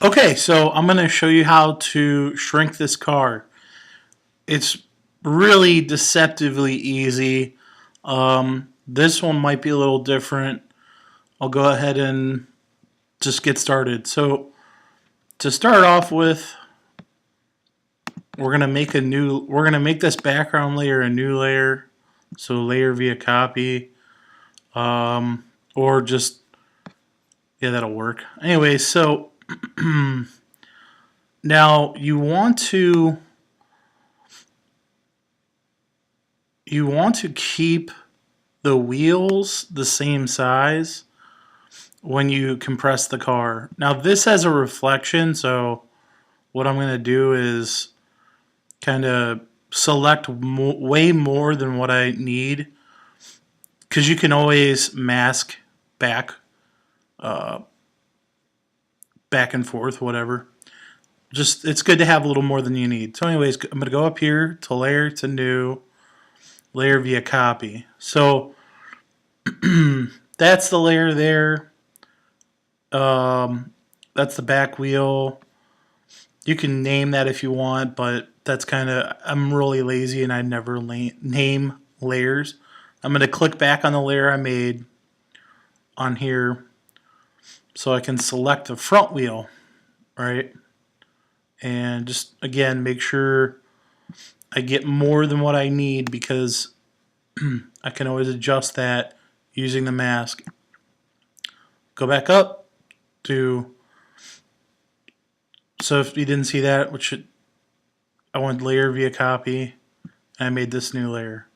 Okay, so I'm going to show you how to shrink this car. It's really deceptively easy. This one might be a little different. I'll go ahead and just get started. So to start off with, we're gonna make this background layer a new layer. So layer via copy, or just, yeah, that'll work. Anyway, so now you want to keep the wheels the same size when you compress the car. Now this has a reflection, so what I'm going to do is kind of select way more than what I need, because you can always mask back, uh, back and forth, whatever. Just, it's good to have a little more than you need. So anyways, I'm going to go up here to layer to new, layer via copy. So that's the layer there. That's the back wheel. You can name that if you want, but that's kind of, I'm really lazy and I never name layers. I'm going to click back on the layer I made on here so I can select the front wheel, right? And just, again, make sure I get more than what I need, because I can always adjust that using the mask. Go back up to, so if you didn't see that, I went layer via copy, and I made this new layer.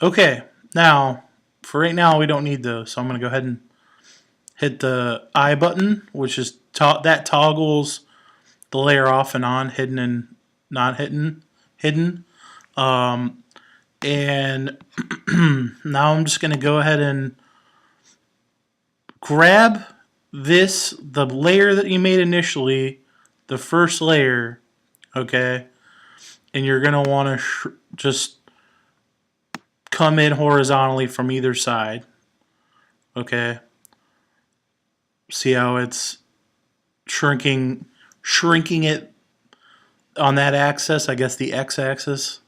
Okay, now, for right now, we don't need those, so I'm going to go ahead and hit the I button, which is that toggles the layer off and on, hidden and not hidden. And now I'm just going to go ahead and grab the layer that you made initially, the first layer, okay, and you're going to want to just come in horizontally from either side, okay. See how it's shrinking it on that axis, I guess the x-axis.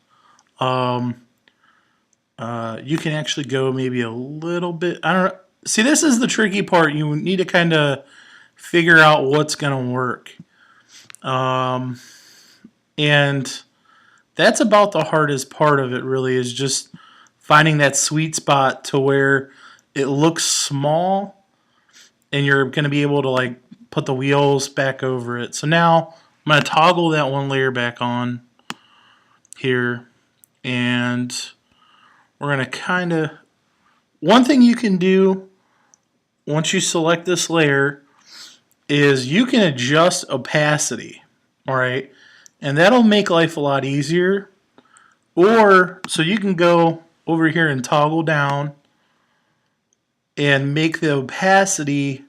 You can actually go maybe a little bit, I don't know. See, this is the tricky part. You need to kind of figure out what's going to work. And that's about the hardest part of it, really, is just finding that sweet spot to where it looks small and you're going to be able to, like, put the wheels back over it. So now I'm going to toggle that one layer back on here, and we're going to kind of, one thing you can do once you select this layer is you can adjust opacity, all right, and that'll make life a lot easier. Or, so you can go over here and toggle down and make the opacity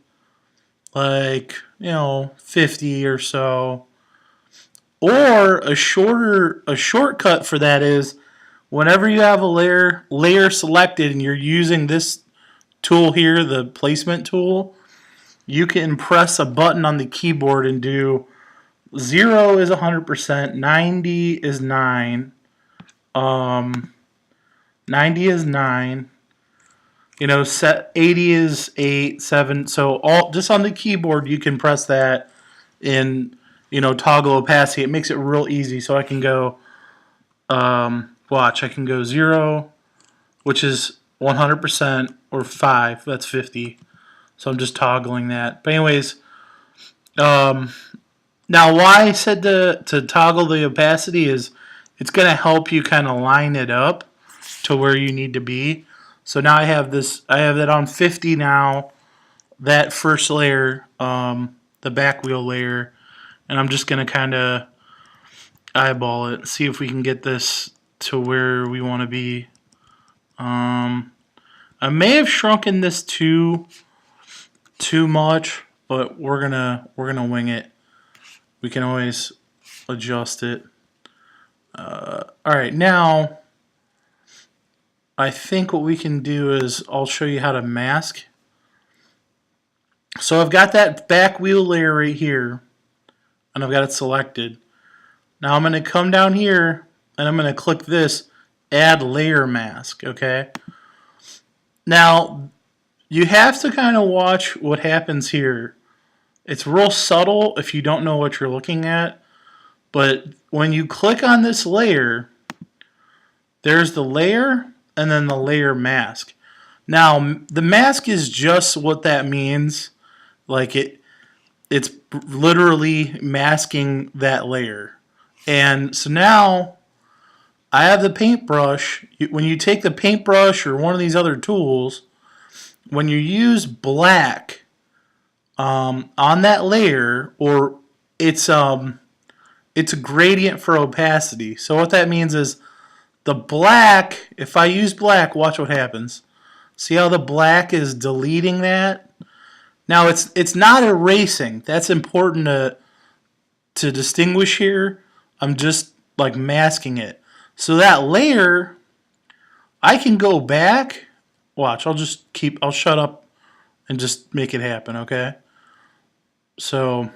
like, 50 or so. Or a shortcut for that is, whenever you have a layer selected and you're using this tool here, the placement tool, you can press a button on the keyboard and do 0 is 100%, 90 is 9, 90 is 9, set 80 is 8, 7. So all just on the keyboard you can press that and toggle opacity. It makes it real easy. So I can go watch, I can go 0, which is 100%, or 5, that's 50. So I'm just toggling that. But anyways, now why I said to toggle the opacity is it's going to help you kind of line it up to where you need to be. So now I have that on 50 now, that first layer, the back wheel layer, and I'm just going to kind of eyeball it, see if we can get this to where we want to be. I may have shrunken this too much, but we're gonna wing it. We can always adjust it. All right, now I think what we can do is I'll show you how to mask. So I've got that back wheel layer right here, and I've got it selected. Now I'm going to come down here and I'm going to click this add layer mask, okay? Now you have to kind of watch what happens here. It's real subtle if you don't know what you're looking at, but when you click on this layer, there's the layer and then the layer mask. Now the mask is just what that means. Like it's literally masking that layer. And so now I have the paintbrush. When you take the paintbrush or one of these other tools, when you use black on that layer, or it's a gradient for opacity. So what that means is the black, if I use black, watch what happens. See how the black is deleting that? Now it's not erasing. That's important to distinguish here. I'm just like masking it. So that layer, I can go back. Watch, I'll shut up and just make it happen, okay? So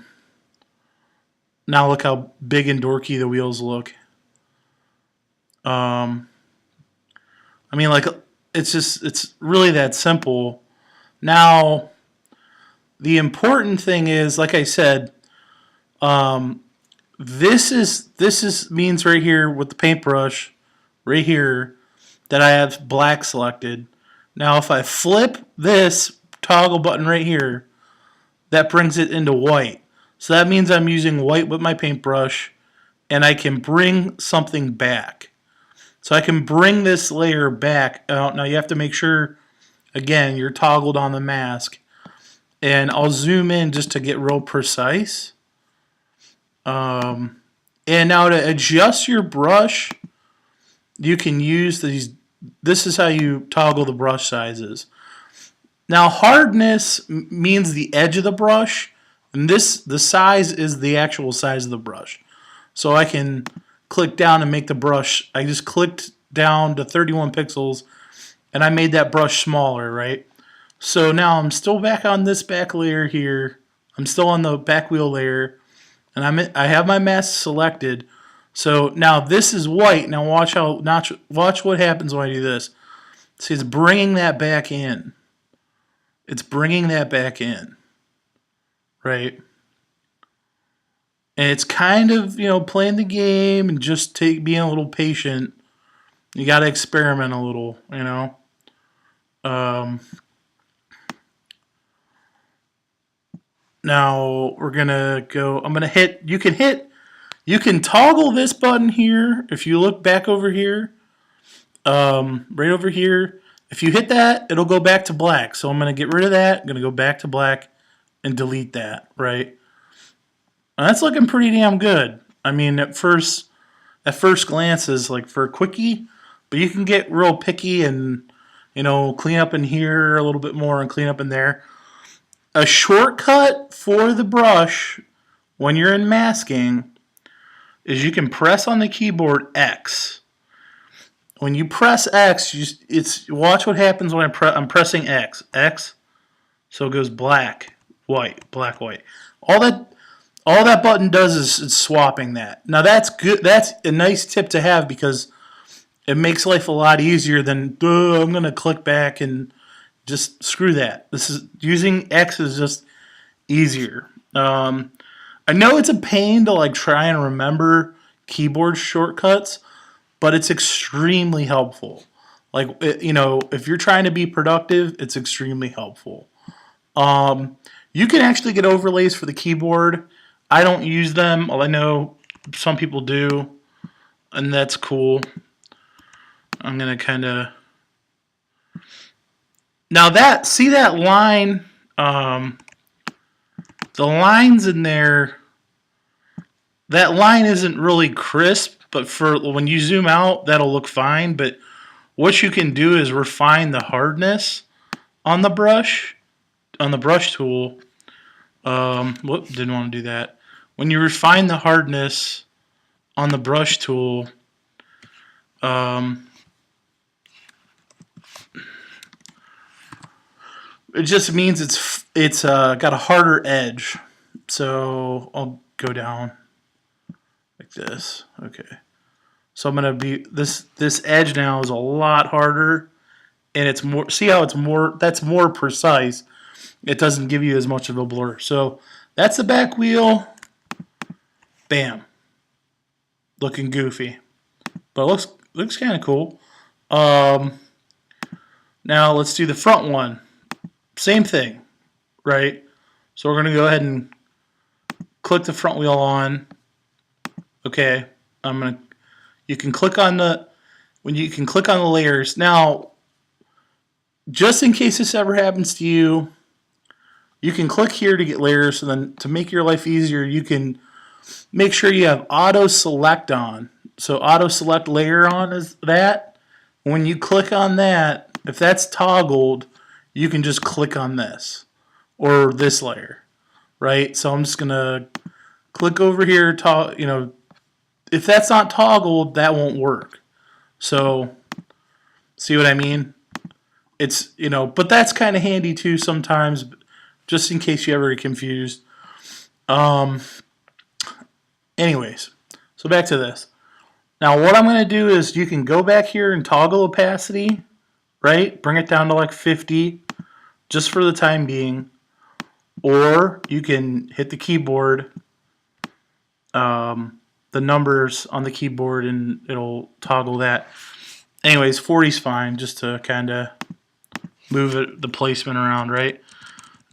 now look how big and dorky the wheels look. I mean, like, it's really that simple. Now, the important thing is, like I said, this means right here with the paintbrush, right here, that I have black selected. Now, if I flip this toggle button right here, that brings it into white. So that means I'm using white with my paintbrush, and I can bring something back. So I can bring this layer back out. Now you have to make sure, again, you're toggled on the mask. And I'll zoom in just to get real precise. And now to adjust your brush, you can use these. This is how you toggle the brush sizes. Now hardness means the edge of the brush, and the size is the actual size of the brush. So I can click down and make the brush. I just clicked down to 31 pixels, and I made that brush smaller, right? So now I'm still back on this back layer here. I'm still on the back wheel layer, and I have my mask selected. So now this is white. Now watch what happens when I do this. See, it's bringing that back in. It's bringing that back in, right? And it's kind of, playing the game and just being a little patient. You got to experiment a little, Now we're gonna go. I'm gonna hit. You can toggle this button here. If you look back over here, right over here, if you hit that, it'll go back to black. So I'm gonna get rid of that. I'm gonna go back to black and delete that. Right. And that's looking pretty damn good. I mean, at first glance is like for a quickie, but you can get real picky and clean up in here a little bit more and clean up in there. A shortcut for the brush when you're in masking is you can press on the keyboard X. When you press X, watch what happens when I'm pressing X. X, so it goes black, white, black, white. All that button does is swapping that. Now that's good. That's a nice tip to have because it makes life a lot easier than I'm gonna click back and just screw that. Using X is just easier. I know it's a pain to try and remember keyboard shortcuts, but it's extremely helpful. If you're trying to be productive, it's extremely helpful. You can actually get overlays for the keyboard. I don't use them. I know some people do, and that's cool. I'm gonna kind of. Now see that line, the lines in there, that line isn't really crisp, but for when you zoom out, that'll look fine. But what you can do is refine the hardness on the brush tool. Didn't want to do that. When you refine the hardness on the brush tool, it just means it's got a harder edge. So I'll go down like this. Okay. So I'm gonna be this edge now is a lot harder, and it's more. See how it's more? That's more precise. It doesn't give you as much of a blur. So that's the back wheel. Bam. Looking goofy, but it looks kind of cool. Now let's do the front one. Same thing, right? So we're gonna go ahead and click the front wheel on. Okay, you can click on the layers. Now, just in case this ever happens to you, you can click here to get layers. So then to make your life easier, you can make sure you have auto select on. So auto select layer on is that. When you click on that, if that's toggled, you can just click on this or this layer, right? So I'm just gonna click over here. If that's not toggled, that won't work. So see what I mean? It's but that's kind of handy too sometimes, just in case you ever get confused. Anyways, so back to this. Now what I'm going to do is you can go back here and toggle opacity, right? Bring it down to like 50 just for the time being. Or you can hit the keyboard, the numbers on the keyboard, and it'll toggle that. Anyways, 40 is fine just to kind of move the placement around, right?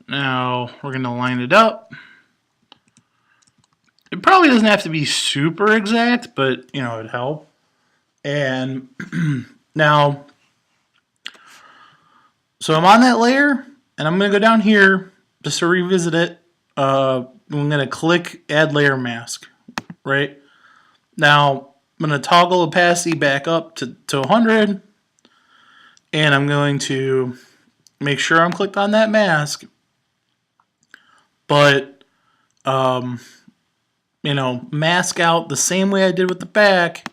Now we're going to line it up. It probably doesn't have to be super exact, but it'd help. And now, so I'm on that layer, and I'm going to go down here just to revisit it. I'm going to click Add Layer Mask, right? Now, I'm going to toggle opacity back up to 100, and I'm going to make sure I'm clicked on that mask, but mask out the same way I did with the back,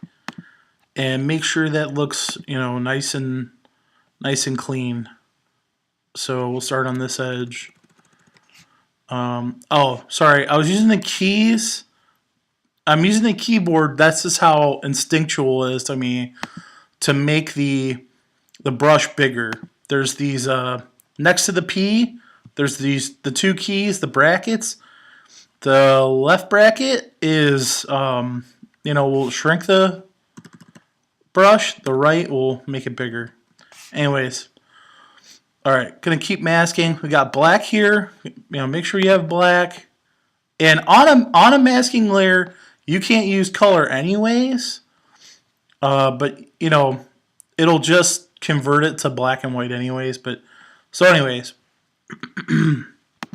and make sure that looks nice and clean. So we'll start on this edge. Oh, sorry, I was using the keys. I'm using the keyboard. That's just how instinctual it is to me to make the brush bigger. There's these next to the P. There's the two keys, the brackets. The left bracket is will shrink the brush. The right will make it bigger. Anyways, all right, gonna keep masking. We got black here. Make sure you have black. And on a masking layer, you can't use color anyways. But it'll just convert it to black and white anyways. But so anyways,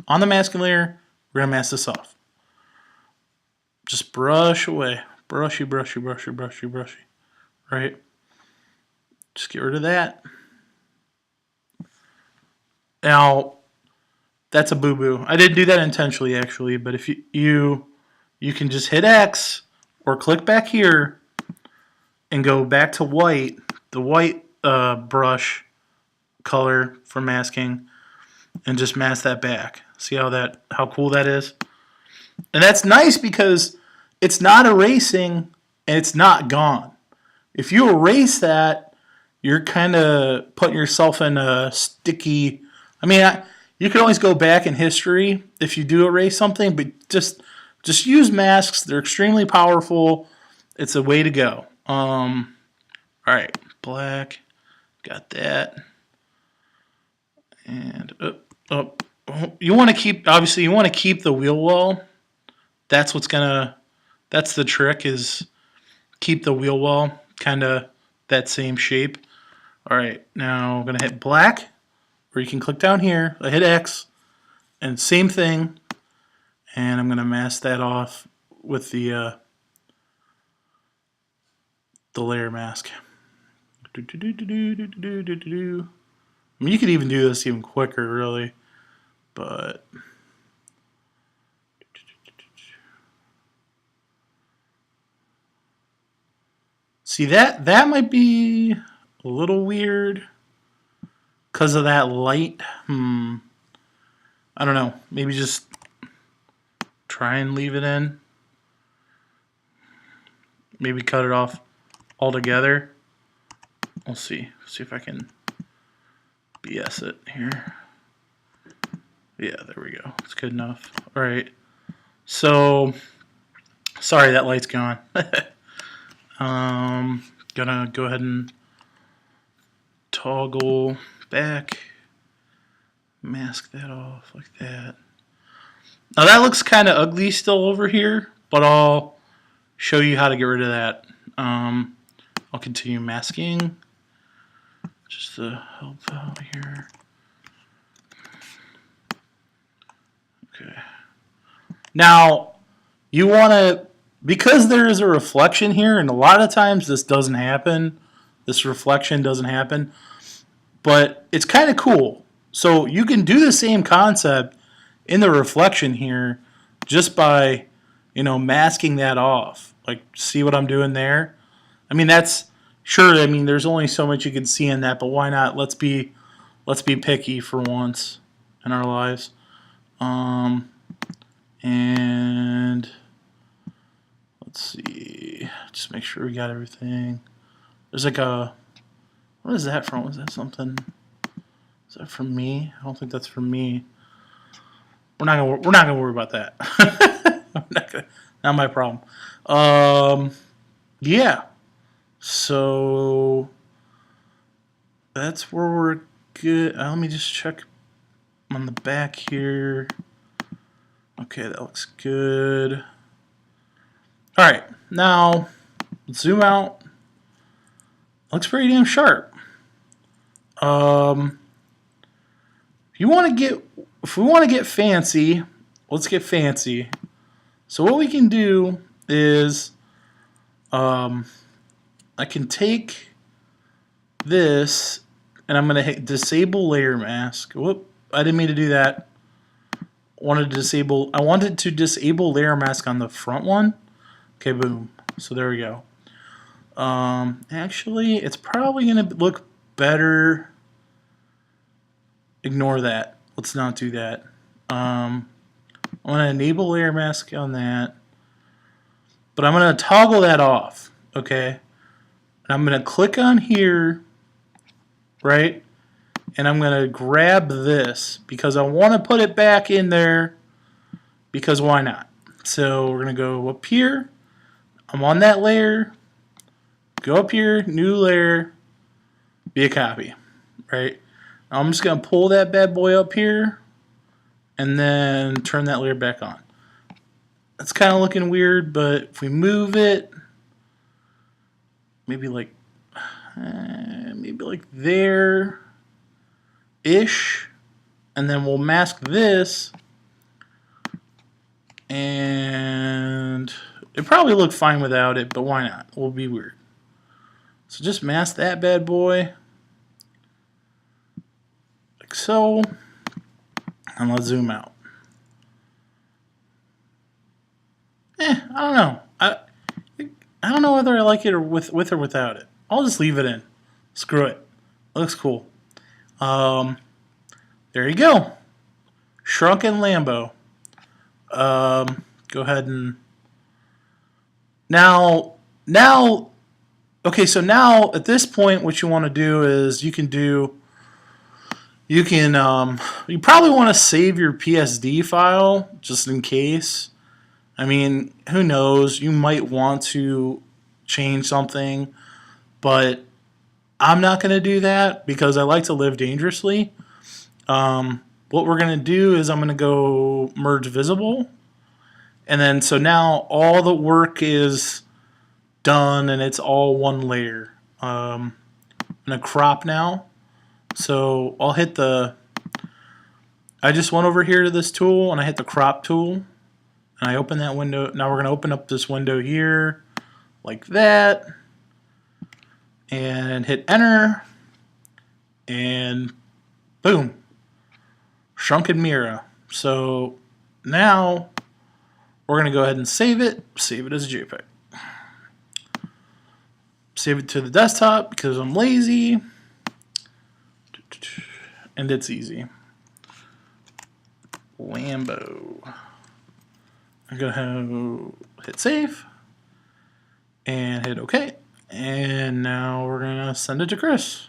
on the masking layer, we're gonna mask this off. Just brush away. Brushy, brushy, brushy, brushy, brushy. Right? Just get rid of that. Now, that's a boo-boo. I didn't do that intentionally, actually, but if you can just hit X or click back here and go back to white, the white brush color for masking, and just mask that back. See how cool that is? And that's nice because it's not erasing and it's not gone. If you erase that, you're kind of putting yourself in a sticky... you can always go back in history if you do erase something, but just use masks. They're extremely powerful. It's a way to go. All right, black. Got that. And you want to keep the wheel well. That's the trick, is keep the wheel well kind of that same shape. All right, now I'm gonna hit black, or you can click down here. I hit X, and same thing. And I'm gonna mask that off with the layer mask. You could even do this even quicker, really, but. See, that might be a little weird because of that light. I don't know. Maybe just try and leave it in. Maybe cut it off altogether. We'll see. See if I can BS it here. Yeah, there we go. It's good enough. All right. So, sorry that light's gone. Gonna go ahead and toggle back. Mask that off like that. Now that looks kind of ugly still over here, but I'll show you how to get rid of that. I'll continue masking just to help out here. Okay. Now you want to, because there is a reflection here, and a lot of times this doesn't happen. This reflection doesn't happen, but it's kind of cool. So you can do the same concept in the reflection here just by, masking that off. Like, see what I'm doing there? I mean, that's sure. I mean, there's only so much you can see in that, but why not? Let's be picky for once in our lives. And let's see. Just make sure we got everything. There's like a, what is that from? Was that something? Is that from me? I don't think that's from me. We're not gonna worry about that. Not my problem. Yeah. So that's where we're good. Let me just check on the back here. Okay, that looks good. All right, now let's zoom out. Looks pretty damn sharp. If we want to get fancy, let's get fancy. So what we can do is, I can take this and I'm going to hit disable layer mask. Whoop! I didn't mean to do that. I wanted to disable layer mask on the front one. Okay, boom. So there we go. Actually, it's probably going to look better. Ignore that. Let's not do that. I'm going to enable layer mask on that. But I'm going to toggle that off. Okay? And I'm going to click on here. Right? And I'm going to grab this because I want to put it back in there because why not? So we're going to go up here. I'm on that layer. Go up here, new layer, be a copy. Right? Now I'm just going to pull that bad boy up here and then turn that layer back on. It's kind of looking weird, but if we move it, maybe like there. Ish, and then we'll mask this, and it probably looked fine without it, but why not? We'll be weird. So just mask that bad boy, like so, and let's zoom out. I don't know. I don't know whether I like it or with or without it. I'll just leave it in. Screw it. It looks cool. There you go. Shrunken Lambo. Go ahead and now okay, so now at this point what you want to do is you probably want to save your PSD file just in case. I mean, who knows? You might want to change something, but I'm not going to do that because I like to live dangerously. What we're going to do is I'm going to go merge visible. And then so now all the work is done and it's all one layer. I'm going to crop now. So I'll hit I just went over here to this tool and I hit the crop tool. And I open that window. Now we're going to open up this window here like that. And hit enter. And boom. Shrunken mirror. So now we're going to go ahead and save it. Save it as a JPEG. Save it to the desktop because I'm lazy. And it's easy. Lambo. I'm going to hit save and hit OK. And now we're going to send it to Chris.